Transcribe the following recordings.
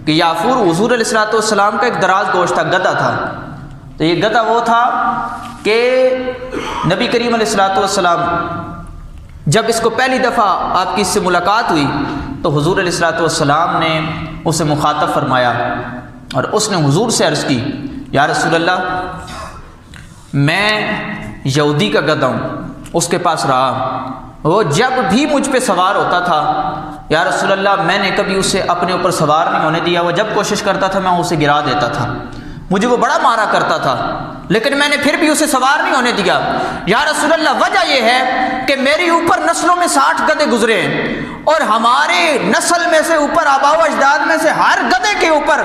کہ یافور حضور علیہ السلام کا ایک دراز گوشت تھا، گدھا تھا۔ تو یہ گدھا وہ تھا کہ نبی کریم علیہ السلام جب اس کو پہلی دفعہ آپ کی اس سے ملاقات ہوئی تو حضور علیہ السلام نے اسے مخاطب فرمایا اور اس نے حضور سے عرض کی، یا رسول اللہ میں یہودی کا گدھا ہوں، اس کے پاس رہا، وہ جب بھی مجھ پہ سوار ہوتا تھا یا رسول اللہ میں نے کبھی اسے اپنے اوپر سوار نہیں ہونے دیا، وہ جب کوشش کرتا تھا میں اسے گرا دیتا تھا، مجھے وہ بڑا مارا کرتا تھا لیکن میں نے پھر بھی اسے سوار نہیں ہونے دیا۔ یا رسول اللہ وجہ یہ ہے کہ میری اوپر نسلوں میں 60 گدھے گزرے ہیں اور ہمارے نسل میں سے اوپر آباء و اجداد میں سے ہر گدھے کے اوپر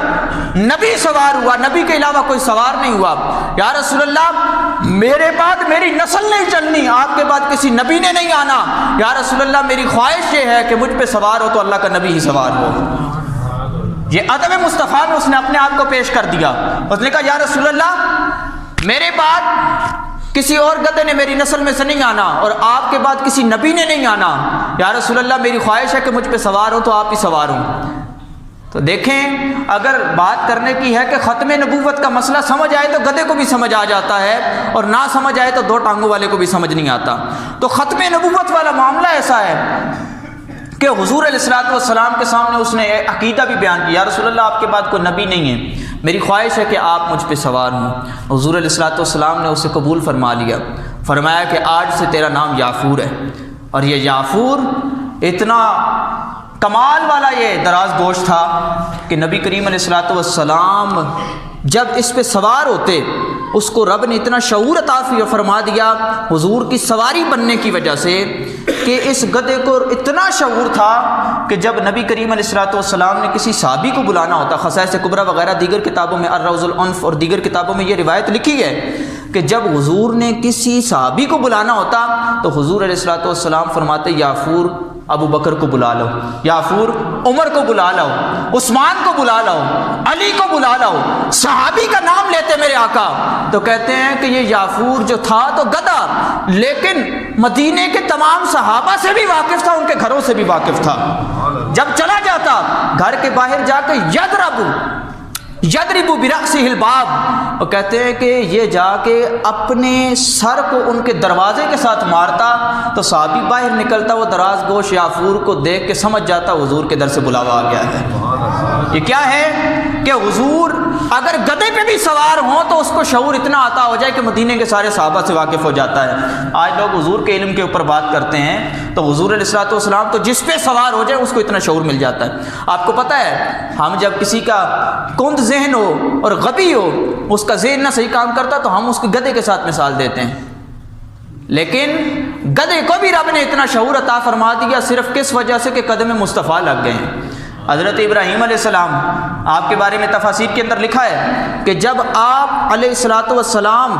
نبی سوار ہوا، نبی کے علاوہ کوئی سوار نہیں ہوا۔ یا رسول اللہ میرے بعد میری نسل نہیں چلنی، آپ کے بعد کسی نبی نے نہیں آنا، یا رسول اللہ میری خواہش یہ ہے کہ مجھ پہ سوار ہو تو اللہ کا نبی ہی سوار ہو۔ یہ ادب مصطفیٰ میں اس نے اپنے آپ کو پیش کر دیا، اس نے کہا یا رسول اللہ میرے بعد کسی اور گدھے نے میری نسل میں سے نہیں آنا اور آپ کے بعد کسی نبی نے نہیں آنا، یا رسول اللہ میری خواہش ہے کہ مجھ پہ سوار ہو تو آپ ہی سوار ہوں۔ تو دیکھیں اگر بات کرنے کی ہے کہ ختم نبوت کا مسئلہ سمجھ آئے تو گدھے کو بھی سمجھ آ جاتا ہے اور نہ سمجھ آئے تو 2 ٹانگوں والے کو بھی سمجھ نہیں آتا۔ تو ختم نبوت والا معاملہ ایسا ہے کہ حضور علیہ السلام کے سامنے اس نے عقیدہ بھی بیان کیا، یا رسول اللہ آپ کے بعد کوئی نبی نہیں ہے، میری خواہش ہے کہ آپ مجھ پہ سوار ہوں۔ حضور علیہ السلام نے اسے قبول فرما لیا، فرمایا کہ آج سے تیرا نام یافور ہے، اور یہ یافور اتنا کمال والا یہ دراز گوشت تھا کہ نبی کریم علیہ السلام جب اس پہ سوار ہوتے اس کو رب نے اتنا شعور عطا فرما دیا حضور کی سواری بننے کی وجہ سے کہ اس گدھے کو اتنا شعور تھا کہ جب نبی کریم علیہ السلام نے کسی صحابی کو بلانا ہوتا، خصائص کبریٰ وغیرہ دیگر کتابوں میں الروض العنف اور دیگر کتابوں میں یہ روایت لکھی ہے کہ جب حضور نے کسی صحابی کو بلانا ہوتا تو حضور علیہ السلام فرماتے یافور ابو بکر کو بلا لو، یافور عمر کو بلا لو، عثمان کو بلا لو، علی کو بلا لو، صحابی کا نام لیتے میرے آقا۔ تو کہتے ہیں کہ یہ یافور جو تھا تو گدھا لیکن مدینے کے تمام صحابہ سے بھی واقف تھا، ان کے گھروں سے بھی واقف تھا۔ جب چلا جاتا گھر کے باہر جا کے یضرب برأسہ الباب، وہ کہتے ہیں کہ یہ جا کے اپنے سر کو ان کے دروازے کے ساتھ مارتا تو صحابی باہر نکلتا، وہ دراز گوش یافور کو دیکھ کے سمجھ جاتا حضور کے در سے بلاوا آ گیا ہے۔ یہ کیا ہے کہ حضور اگر گدھے پہ بھی سوار ہوں تو اس کو شعور اتنا عطا ہو جائے کہ مدینے کے سارے صحابہ سے واقف ہو جاتا ہے۔ آج لوگ حضور کے علم کے اوپر بات کرتے ہیں تو حضور علیہ السلام تو جس پہ سوار ہو جائے اس کو اتنا شعور مل جاتا ہے۔ آپ کو پتہ ہے ہم جب کسی کا کند ذہن ہو اور غبی ہو، اس کا ذہن نہ صحیح کام کرتا تو ہم اس کو گدھے کے ساتھ مثال دیتے ہیں، لیکن گدھے کو بھی رب نے اتنا شعور عطا فرما دیا صرف کس وجہ سے کہ قدم مصطفیٰ لگ گئے ہیں۔ حضرت ابراہیم علیہ السلام آپ کے بارے میں تفاسیر کے اندر لکھا ہے کہ جب آپ علیہ السلام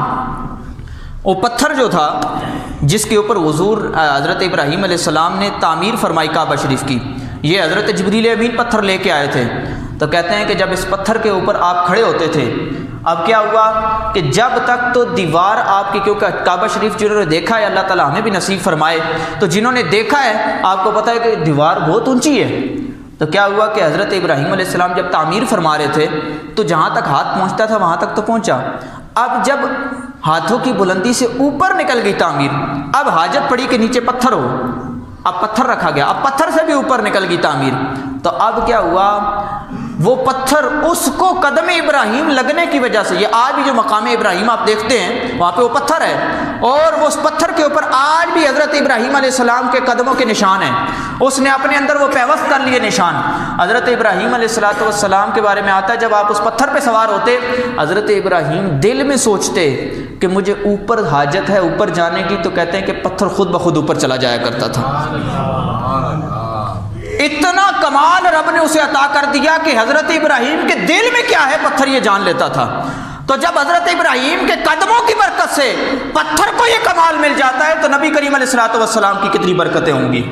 وہ پتھر جو تھا جس کے اوپر حضور حضرت ابراہیم علیہ السلام نے تعمیر فرمائی کعبہ شریف کی، یہ حضرت جبریل امین پتھر لے کے آئے تھے، تو کہتے ہیں کہ جب اس پتھر کے اوپر آپ کھڑے ہوتے تھے اب کیا ہوا کہ جب تک تو دیوار آپ کی، کیونکہ کعبہ شریف جنہوں نے دیکھا ہے اللہ تعالیٰ ہمیں بھی نصیب فرمائے، تو جنہوں نے دیکھا ہے آپ کو پتہ ہے کہ دیوار بہت اونچی ہے، تو کیا ہوا کہ حضرت ابراہیم علیہ السلام جب تعمیر فرما رہے تھے تو جہاں تک ہاتھ پہنچتا تھا وہاں تک تو پہنچا، اب جب ہاتھوں کی بلندی سے اوپر نکل گئی تعمیر، اب حاجت پڑی کہ نیچے پتھر ہو، اب پتھر رکھا گیا، اب پتھر سے بھی اوپر نکل گئی تعمیر، تو اب کیا ہوا وہ پتھر اس کو قدم ابراہیم لگنے کی وجہ سے، یہ آج بھی جو مقام ابراہیم آپ دیکھتے ہیں وہاں پہ وہ پتھر ہے اور وہ اس پتھر کے اوپر آج بھی حضرت ابراہیم علیہ السلام کے قدموں کے نشان ہیں، اس نے اپنے اندر وہ پیوست کر لیے نشان۔ حضرت ابراہیم علیہ السلام کے بارے میں آتا ہے جب آپ اس پتھر پہ سوار ہوتے حضرت ابراہیم دل میں سوچتے کہ مجھے اوپر حاجت ہے اوپر جانے کی، تو کہتے ہیں کہ پتھر خود بخود اوپر چلا جایا کرتا تھا۔ اتنا کمال رب نے اسے عطا کر دیا کہ حضرت ابراہیم کے دل میں کیا ہے پتھر یہ جان لیتا تھا۔ تو جب حضرت ابراہیم کے قدموں کی برکت سے پتھر کو یہ کمال مل جاتا ہے تو نبی کریم علیہ السلام کی کتنی برکتیں ہوں گی۔